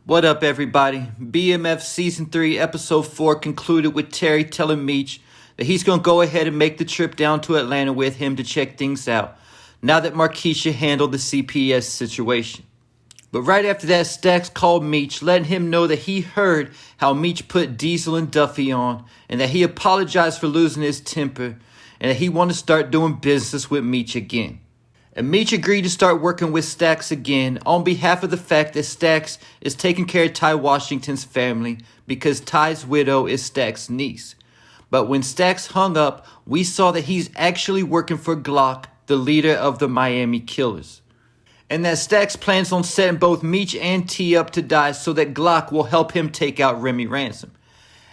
What up, everybody? BMF Season 3, Episode 4 concluded with Terry telling Meech that he's going to go ahead and make the trip down to Atlanta with him to check things out, now that Markeisha handled the CPS situation. But right after that, Stax called Meech, letting him know that he heard how Meech put Diesel and Duffy on, and that he apologized for losing his temper, and that he wanted to start doing business with Meech again. And Meech agreed to start working with Stax again on behalf of the fact that Stax is taking care of Ty Washington's family because Ty's widow is Stax's niece. But when Stax hung up, we saw that he's actually working for Glock, the leader of the Miami Killerz. And that Stax plans on setting both Meech and T up to die so that Glock will help him take out Remi Ransom.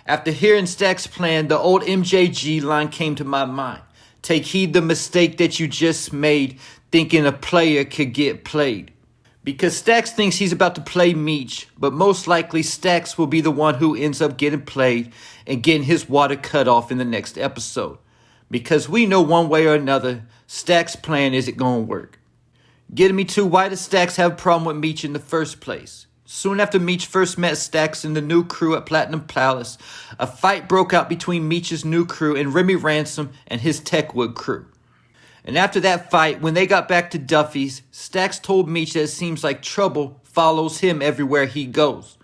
After hearing Stax's plan, the old MJG line came to my mind. Take heed the mistake that you just made, thinking a player could get played. Because Stax thinks he's about to play Meech, but most likely Stax will be the one who ends up getting played and getting his water cut off in the next episode. Because we know one way or another, Stax's plan isn't going to work. Getting me to why does Stax have a problem with Meech in the first place? Soon after Meech first met Stax and the new crew at Platinum Palace, a fight broke out between Meech's new crew and Remi Ransom and his Techwood crew. And after that fight, when they got back to Duffy's, Stax told Meech that it seems like trouble follows him everywhere he goes.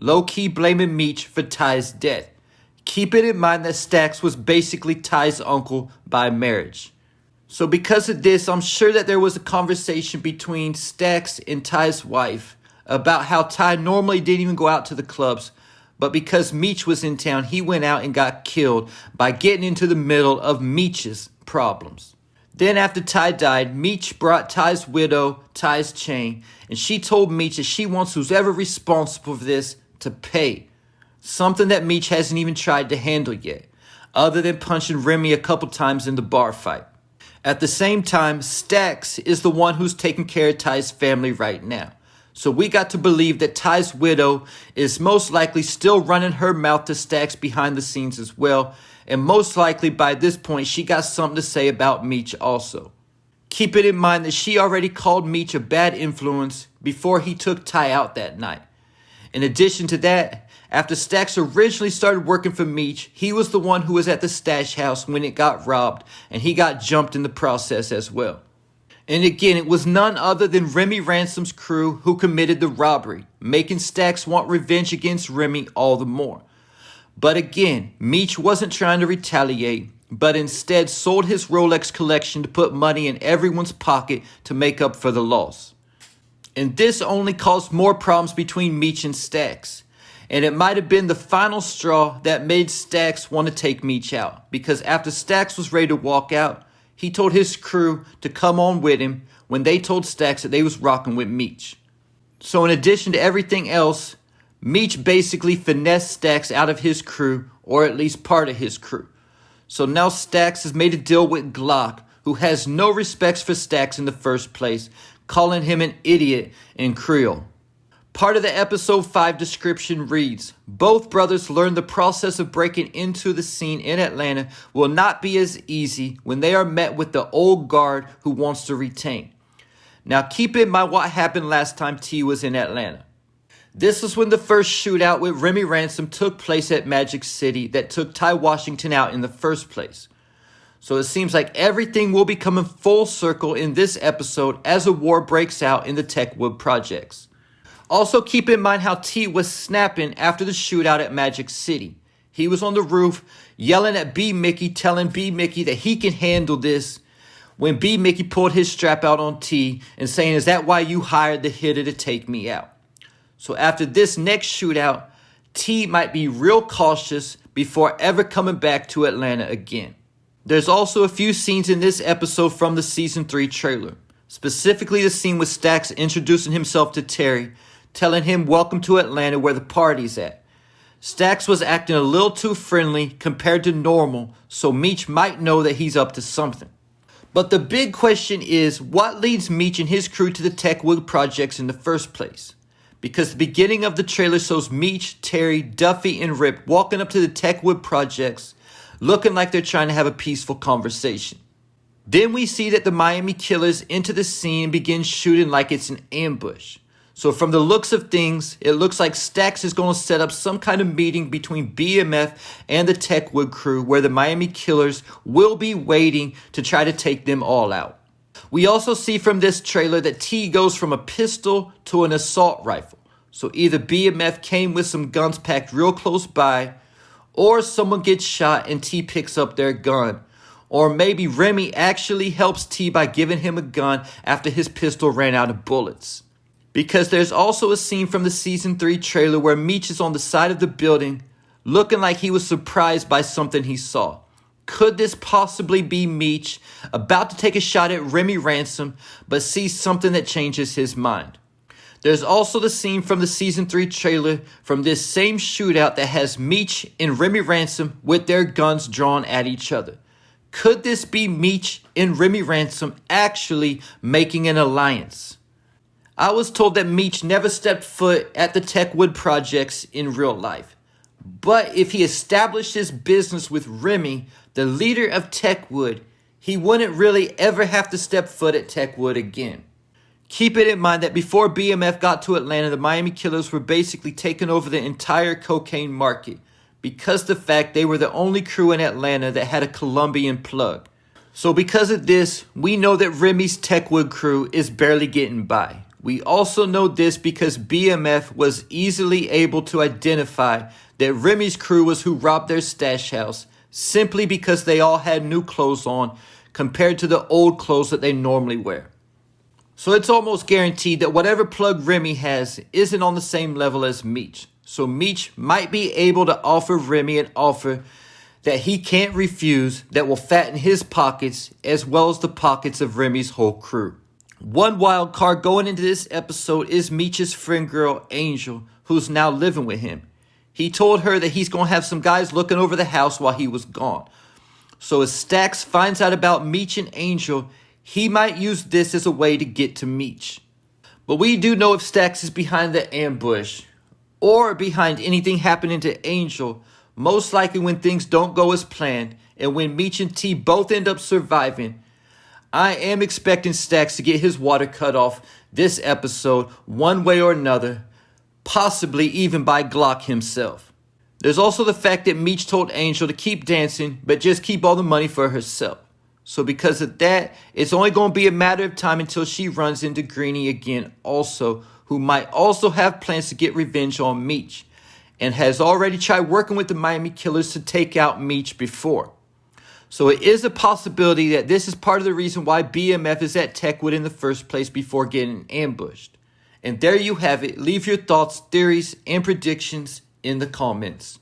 Low-key blaming Meech for Ty's death. Keep it in mind that Stax was basically Ty's uncle by marriage. So because of this, I'm sure that there was a conversation between Stax and Ty's wife about how Ty normally didn't even go out to the clubs, but because Meech was in town, he went out and got killed by getting into the middle of Meech's problems. Then after Ty died, Meech brought Ty's widow, Ty's chain, and she told Meech that she wants who's ever responsible for this to pay. Something that Meech hasn't even tried to handle yet, other than punching Remi a couple times in the bar fight. At the same time, Stax is the one who's taking care of Ty's family right now. So we got to believe that Ty's widow is most likely still running her mouth to Stax behind the scenes as well. And most likely by this point, she got something to say about Meech also. Keep it in mind that she already called Meech a bad influence before he took Ty out that night. In addition to that, after Stax originally started working for Meech, he was the one who was at the stash house when it got robbed, and he got jumped in the process as well. And again, it was none other than Remi Ransom's crew who committed the robbery, making Stax want revenge against Remi all the more. But again, Meech wasn't trying to retaliate, but instead sold his Rolex collection to put money in everyone's pocket to make up for the loss. And this only caused more problems between Meech and Stax. And it might have been the final straw that made Stax want to take Meech out, because after Stax was ready to walk out, he told his crew to come on with him when they told Stax that they was rocking with Meech. So in addition to everything else, Meech basically finessed Stax out of his crew, or at least part of his crew. So now Stax has made a deal with Glock, who has no respects for Stax in the first place, calling him an idiot in Creole. Part of the episode 5 description reads, both brothers learned the process of breaking into the scene in Atlanta will not be as easy when they are met with the old guard who wants to retain. Now keep in mind what happened last time T was in Atlanta. This was when the first shootout with Remi Ransom took place at Magic City that took Ty Washington out in the first place. So it seems like everything will be coming full circle in this episode as a war breaks out in the Techwood projects. Also keep in mind how T was snapping after the shootout at Magic City. He was on the roof yelling at B Mickey, telling B Mickey that he can handle this, when B Mickey pulled his strap out on T and saying, is that why you hired the hitter to take me out? So after this next shootout, T might be real cautious before ever coming back to Atlanta again. There's also a few scenes in this episode from the Season 3 trailer. Specifically the scene with Stax introducing himself to Terry, telling him welcome to Atlanta where the party's at. Stax was acting a little too friendly compared to normal, so Meech might know that he's up to something. But the big question is, what leads Meech and his crew to the Techwood projects in the first place? Because the beginning of the trailer shows Meech, Terry, Duffy, and Rip walking up to the Techwood projects, looking like they're trying to have a peaceful conversation. Then we see that the Miami Killerz enter the scene and begin shooting like it's an ambush. So from the looks of things, it looks like Stax is going to set up some kind of meeting between BMF and the Techwood crew where the Miami Killerz will be waiting to try to take them all out. We also see from this trailer that T goes from a pistol to an assault rifle. So either BMF came with some guns packed real close by, or someone gets shot and T picks up their gun. Or maybe Remi actually helps T by giving him a gun after his pistol ran out of bullets. Because there's also a scene from the Season 3 trailer where Meech is on the side of the building looking like he was surprised by something he saw. Could this possibly be Meech about to take a shot at Remi Ransom but sees something that changes his mind? There's also the scene from the Season 3 trailer from this same shootout that has Meech and Remi Ransom with their guns drawn at each other. Could this be Meech and Remi Ransom actually making an alliance? I was told that Meech never stepped foot at the Techwood projects in real life. But if he established his business with Remi, the leader of Techwood, he wouldn't really ever have to step foot at Techwood again. Keep it in mind that before BMF got to Atlanta, the Miami Killerz were basically taking over the entire cocaine market because the fact they were the only crew in Atlanta that had a Colombian plug. So because of this, we know that Remi's Techwood crew is barely getting by. We also know this because BMF was easily able to identify that Remi's crew was who robbed their stash house simply because they all had new clothes on compared to the old clothes that they normally wear. So it's almost guaranteed that whatever plug Remi has isn't on the same level as Meech. So Meech might be able to offer Remi an offer that he can't refuse that will fatten his pockets as well as the pockets of Remi's whole crew. One wild card going into this episode is Meech's friend girl, Angel, who's now living with him. He told her that he's going to have some guys looking over the house while he was gone. So as Stax finds out about Meech and Angel, he might use this as a way to get to Meech. But we do know if Stax is behind the ambush or behind anything happening to Angel, most likely when things don't go as planned and when Meech and T both end up surviving, I am expecting Stax to get his water cut off this episode one way or another, possibly even by Glock himself. There's also the fact that Meech told Angel to keep dancing, but just keep all the money for herself. So because of that, it's only going to be a matter of time until she runs into Greenie again also, who might also have plans to get revenge on Meech, and has already tried working with the Miami Killerz to take out Meech before. So it is a possibility that this is part of the reason why BMF is at Techwood in the first place before getting ambushed. And there you have it. Leave your thoughts, theories, and predictions in the comments.